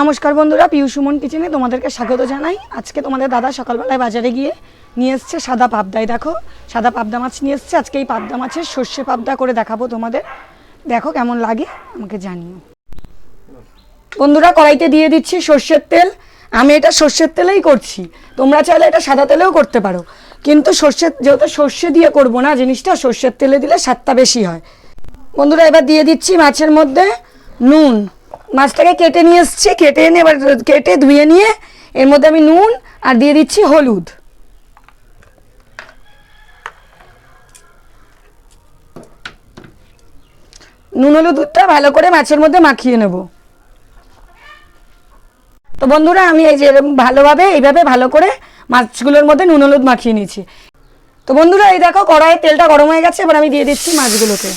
নমস্কার বন্ধুরা, পিউ সুমন কিচেনে তোমাদেরকে স্বাগত জানাই। আজকে তোমাদের দাদা সকালবেলায় বাজারে গিয়ে নিয়ে এসছে সাদা পাবদাই। দেখো সাদা পাবদা মাছ নিয়ে এসছে। আজকে এই পাবদা মাছের সর্ষে পাবদা করে দেখাবো তোমাদের। দেখো কেমন লাগে আমাকে জানিও। বন্ধুরা, কড়াইতে দিয়ে দিচ্ছি সর্ষের তেল। আমি এটা সর্ষের তেলেই করছি, তোমরা চাইলে এটা সাদা তেলেও করতে পারো, কিন্তু যেহেতু সর্ষে দিয়ে করবো না জিনিসটা, সর্ষের তেলে দিলে স্বাদটা বেশি হয়। বন্ধুরা, এবার দিয়ে দিচ্ছি মাছের মধ্যে নুন। মাছটাকে কেটে নিয়ে এসছি, কেটে এনে এবার কেটে ধুয়ে নিয়ে এর মধ্যে আমি নুন আর দিয়ে দিচ্ছি হলুদ। নুন হলুদটা ভালো করে মাছের মধ্যে মাখিয়ে নেব। তো বন্ধুরা, আমি এই যে ভালোভাবে এইভাবে ভালো করে মাছগুলোর মধ্যে নুন হলুদ মাখিয়ে নিয়েছি। তো বন্ধুরা, এই দেখো কড়াইয়ে তেলটা গরম হয়ে গেছে। এবার আমি দিয়ে দিচ্ছি মাছগুলোকে।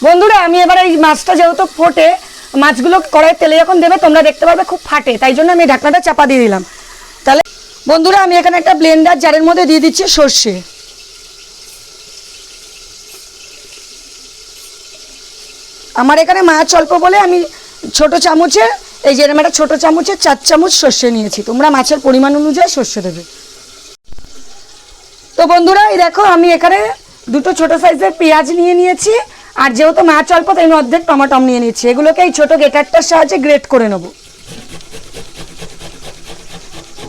বন্ধুরা, আমি এবার এই মাছটা যেহেতু ফোটে, মাছগুলো কড়াইয়ের তেলে যখন দেবে তোমরা দেখতে পারবে খুব ফাটে, তাই জন্য আমি ঢাকনাটা চাপা দিয়ে দিলাম। তাহলে বন্ধুরা, আমি এখানে একটা ব্লেন্ডার জারের মধ্যে দিয়ে দিচ্ছি সর্ষে। আমার এখানে মাছ অল্প বলে আমি ছোট চামচের এই যে এরকম একটা ছোটো চামচের 4 চামচ সর্ষে নিয়েছি। তোমরা মাছের পরিমাণ অনুযায়ী সর্ষে দেবে। তো বন্ধুরা, এই দেখো আমি এখানে দুটো ছোট সাইজের পেঁয়াজ নিয়ে নিয়েছি, আর যেহেতু মাছ অল্প তাই আমি অর্ধেক টমেটো নিয়ে নিয়েছি। এগুলোকে এই ছোটো গ্রেটারটার সাহায্যে গ্রেট করে নেব।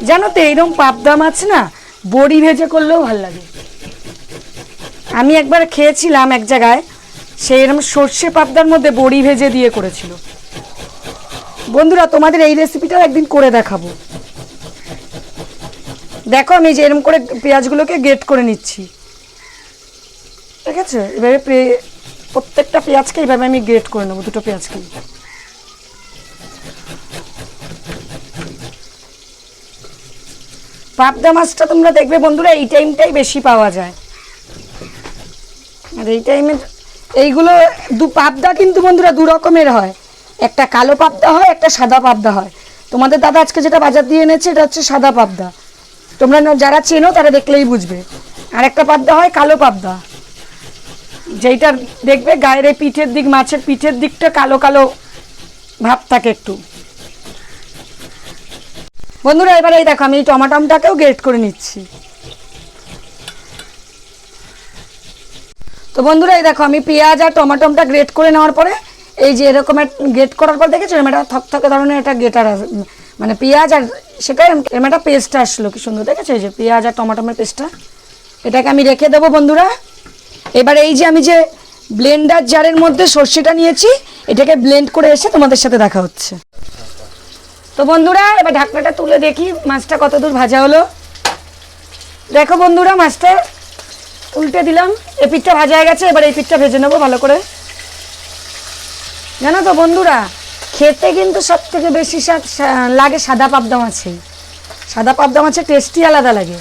জানো তো, এইরকম পাবদা মাছ না বড়ি ভেজে করলেও ভালো লাগে। আমি একবার খেয়েছিলাম এক জায়গায়, সেই এরকম সর্ষে পাবদার মধ্যে বড়ি ভেজে দিয়ে করেছিল। বন্ধুরা, তোমাদের এই রেসিপিটাও একদিন করে দেখাবো। দেখো আমি যে এরকম করে পেঁয়াজগুলোকে গ্রেট করে নিচ্ছি, ঠিক আছে? এভাবে প্রত্যেকটা পেঁয়াজকে এইভাবে আমি গ্রেট করে নেবো, দুটো পেঁয়াজকে। পাবদা মাছটা তোমরা দেখবে বন্ধুরা এই টাইমটাই বেশি পাওয়া যায়, আর এই টাইমে এইগুলো পাবদা কিন্তু বন্ধুরা দু রকমের হয়, একটা কালো পাবদা হয়, একটা সাদা পাবদা হয়। তোমাদের দাদা আজকে যেটা বাজার দিয়ে এনেছে এটা হচ্ছে সাদা পাবদা, তোমরা যারা চেনো তারা দেখলেই বুঝবে। আর একটা পাবদা হয় কালো পাবদা, যেইটার দেখবে গায়ের এই পিঠের দিক, মাছের পিঠের দিকটা কালো কালো ভাব থাকে একটু। বন্ধুরা, এবারে এই দেখো আমি এই টমাটোটাকেও গ্রেট করে নিচ্ছি। তো বন্ধুরা, এই দেখো আমি পেঁয়াজ আর টমাটোটা গ্রেট করে নেওয়ার পরে এই যে এরকম গ্রেট করার পর দেখেছো এটা থকথকে ধরনের একটা গ্রেটার মানে পেঁয়াজ আর সেটা এরকম একটা পেস্ট আসলো, কি সুন্দর দেখেছো? এই যে পেঁয়াজ আর টমাটোমের পেস্টটা, এটাকে আমি রেখে দেবো বন্ধুরা। এবার এই যে আমি যে ব্লেন্ডার জারের মধ্যে সর্ষেটা নিয়েছি, এটাকে ব্লেন্ড করে এসে তোমাদের সাথে দেখা হচ্ছে। তো বন্ধুরা, এবার ঢাকনাটা তুলে দেখি মাছটা কত দূর ভাজা হলো। দেখো বন্ধুরা, মাছটা উল্টে দিলাম, এই পিঠটা ভাজা হয়ে গেছে। এবার এই পিঠটা ভেজে নেবো ভালো করে। জানো তো বন্ধুরা, খেতে কিন্তু সব থেকে বেশি স্বাদ লাগে সাদা পাবদা মাছেই। সাদা পাবদা মাছের টেস্টই আলাদা লাগে।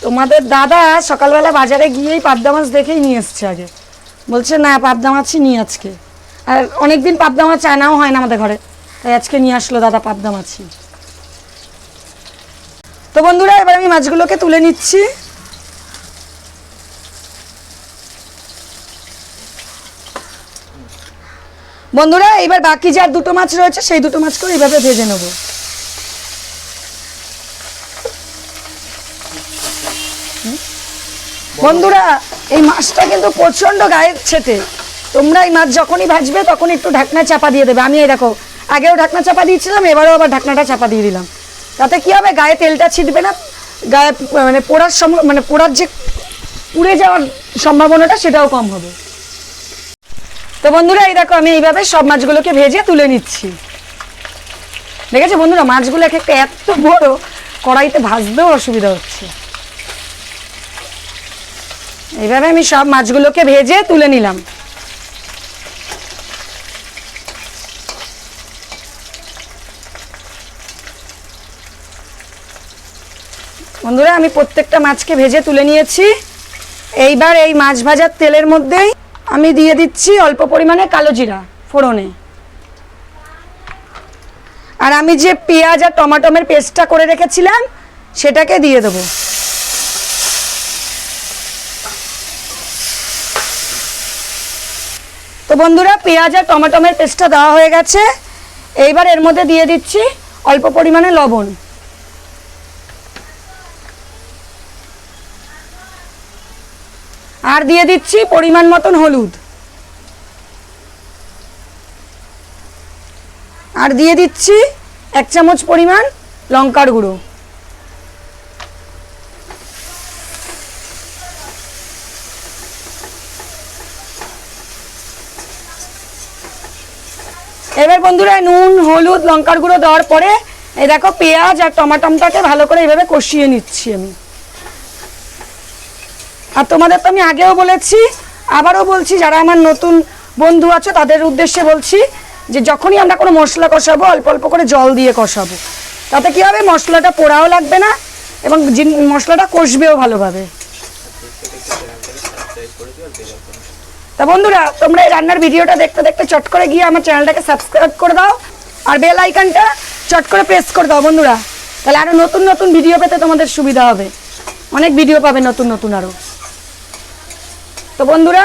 তোমাদের দাদা সকালবেলা বাজারে গিয়েই পাবদা মাছ দেখেই নিয়ে এসছে। আগে বলছে না পাবদা মাছই নিয়ে আজকে, আর অনেকদিন পাবদা মাছ আনাও হয় না আমাদের ঘরে, তাই আজকে নিয়ে আসলো দাদা পাবদা মাছই। তো বন্ধুরা, এবার আমি মাছগুলোকে তুলে নিচ্ছি। বন্ধুরা, এবার বাকি যার দুটো মাছ রয়েছে সেই দুটো মাছকেও এইভাবে ভেজে নেব। বন্ধুরা, এই মাছটা কিন্তু প্রচণ্ড গায়ের ছেটে, তোমরা এই মাছ যখনই ভাজবে তখন একটু ঢাকনা চাপা দিয়ে দেবে। আমি এই দেখো আগেও ঢাকনা চাপা দিয়েছিলাম, এবারেও আবার ঢাকনাটা চাপা দিয়ে দিলাম। তাতে কি হবে, গায়ে তেলটা ছিটবে না, গায়ে মানে পোড়ার যে পুড়ে যাওয়ার সম্ভাবনাটা সেটাও কম হবে। তো বন্ধুরা, এই দেখো আমি এইভাবে সব মাছগুলোকে ভেজে তুলে নিচ্ছি। দেখেছো বন্ধুরা, মাছগুলো এক একটা এত বড়, কড়াইতে ভাজতেও অসুবিধা হচ্ছে। এইভাবে আমি সব মাছগুলোকে ভেজে তুলে নিলাম। বন্ধুরা, আমি প্রত্যেকটা মাছকে ভেজে তুলে নিয়েছি। এইবার এই মাছ ভাজার তেলের মধ্যেই আমি দিয়ে দিচ্ছি অল্প পরিমাণে কালো জিরা ফোড়নে, আর আমি যে পেঁয়াজ আর টমাটোমের পেস্টটা করে রেখেছিলাম সেটাকে দিয়ে দেবো। তো বন্ধুরা পেঁয়াজ আর টমেটোমের পেস্টটা দেওয়া হয়ে গেছে। এইবার এর মধ্যে দিয়ে দিচ্ছি অল্প পরিমাণে লবণ, আর দিয়ে দিচ্ছি পরিমাণ মতন হলুদ, আর দিয়ে দিচ্ছি 1 চামচ পরিমাণ লঙ্কার গুঁড়ো। এবার বন্ধুরা নুন হলুদ লঙ্কার গুঁড়ো দেওয়ার পরে এই দেখো পেঁয়াজ আর টমেটোটাকে ভালো করে এইভাবে কষিয়ে নিচ্ছি আমি। আর তোমাদের তো আমি আগেও বলেছি, আবারও বলছি, যারা আমার নতুন বন্ধু আছে তাদের উদ্দেশ্যে বলছি যে যখনই আমরা কোনো মশলা কষাবো অল্প অল্প করে জল দিয়ে কষাবো, তাতে কী হবে মশলাটা পোড়াও লাগবে না এবং মশলাটা কষবেও ভালোভাবে। তা বন্ধুরা তোমরা এই রান্নার ভিডিওটা দেখতে দেখতে চট করে গিয়ে আমার চ্যানেলটাকে সাবস্ক্রাইব করে দাও আর বেল আইকনটা চট করে প্রেস করে দাও বন্ধুরা, তাহলে আরও নতুন নতুন ভিডিও পেতে তোমাদের সুবিধা হবে, অনেক ভিডিও পাবে নতুন নতুন আরও। তো বন্ধুরা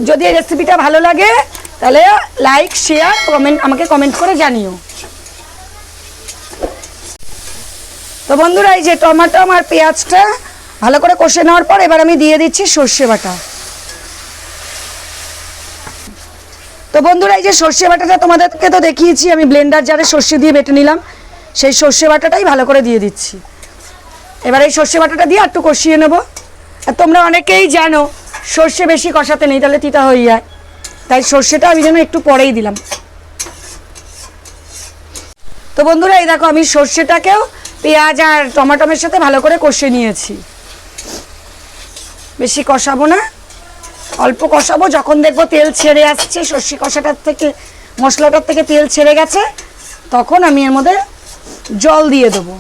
যদি এই রেসিপিটা ভালো লাগে তাহলে লাইক শেয়ার কমেন্ট আমাকে কমেন্ট করে জানিও। তো বন্ধুরা এই যে টমেটো আর পেঁয়াজটা ভালো করে কষে নেওয়ার পর এবার আমি দিয়ে দিচ্ছি সর্ষে বাটা। তো বন্ধুরা এই যে সর্ষে বাটাটা তোমাদেরকে তো দেখিয়েছি, আমি ব্লেন্ডার জারে সর্ষে দিয়ে বেটে নিলাম, সেই সর্ষে বাটাটাই ভালো করে দিয়ে দিচ্ছি। এবার এই সর্ষে বাটাটা দিয়ে একটু কষিয়ে নেব। আর তোমরা অনেকেই জানো সর্ষে বেশি কষাতে নেই, তাহলে তিতা হয়ে যায়, তাই সর্ষেটা আমি যেন একটু পরেই দিলাম। তো বন্ধুরা এই দেখো আমি সর্ষেটাকেও পেঁয়াজ আর টমেটোর সাথে ভালো করে কষে নিয়েছি। বেশি কষাবো না, অল্প কষাবো। যখন দেখবো তেল ছেড়ে আসছে সর্ষে কষাটার থেকে, মশলাটার থেকে তেল ছেড়ে গেছে, তখন আমি এর মধ্যে জল দিয়ে দেবো।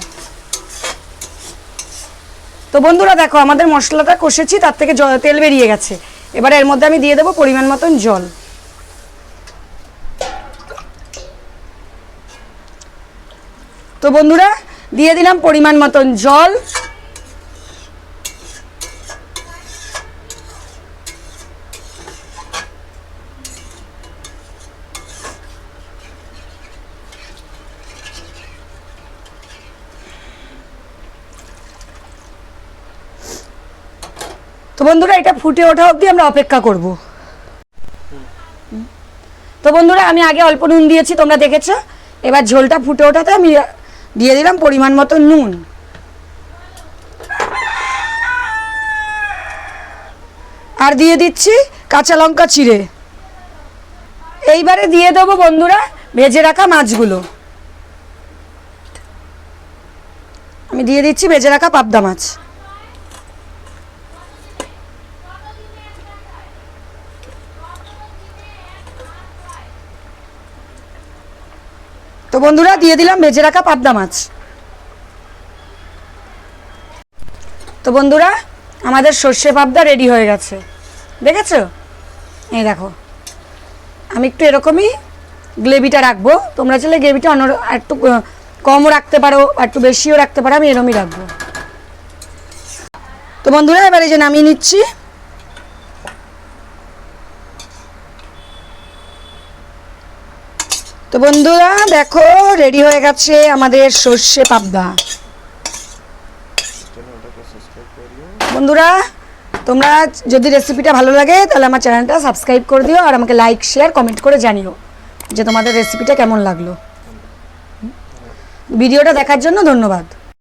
তো বন্ধুরা দেখো আমাদের মশলাটা কষেছি, তার থেকে তেল বেরিয়ে গেছে। এবার এর মধ্যে আমি দিয়ে দেবো পরিমাণ মতন জল। তো বন্ধুরা দিয়ে দিলাম পরিমাণ মতন জল। তো বন্ধুরা এটা ফুটে ওঠা অবধি আমরা অপেক্ষা করব। তো বন্ধুরা আমি আগে অল্প নুন দিয়েছি, তোমরা দেখেছো। এবার ঝোলটা ফুটে ওঠাতে আমি দিয়ে দিলাম পরিমাণ মতো নুন, আর দিয়ে দিচ্ছি কাঁচা লঙ্কা চিড়ে। এইবারে দিয়ে দেবো বন্ধুরা ভেজে রাখা মাছগুলো। আমি দিয়ে দিচ্ছি ভেজে রাখা পাবদা মাছ। তো বন্ধুরা দিয়ে দিলাম ভেজে রাখা পাবদা মাছ। তো বন্ধুরা আমাদের সর্ষে পাবদা রেডি হয়ে গেছে, দেখেছো? এই দেখো আমি একটু এরকমই গ্রেভিটা রাখবো, তোমরা চাইলে গ্রেভিটা অন্য একটু কমও রাখতে পারো, একটু বেশিও রাখতে পারো, আমি এরকমই রাখবো। তো বন্ধুরা এবার এই যে নামিয়ে নিচ্ছি। তো বন্ধুরা দেখো রেডি হয়ে গেছে আমাদের সর্ষে পাবদা। বন্ধুরা তোমরা যদি রেসিপিটা ভালো লাগে তাহলে আমার চ্যানেলটা সাবস্ক্রাইব করে দিও, আর আমাকে লাইক শেয়ার কমেন্ট করে জানিও যে তোমাদের রেসিপিটা কেমন লাগলো। ভিডিওটা দেখার জন্য ধন্যবাদ।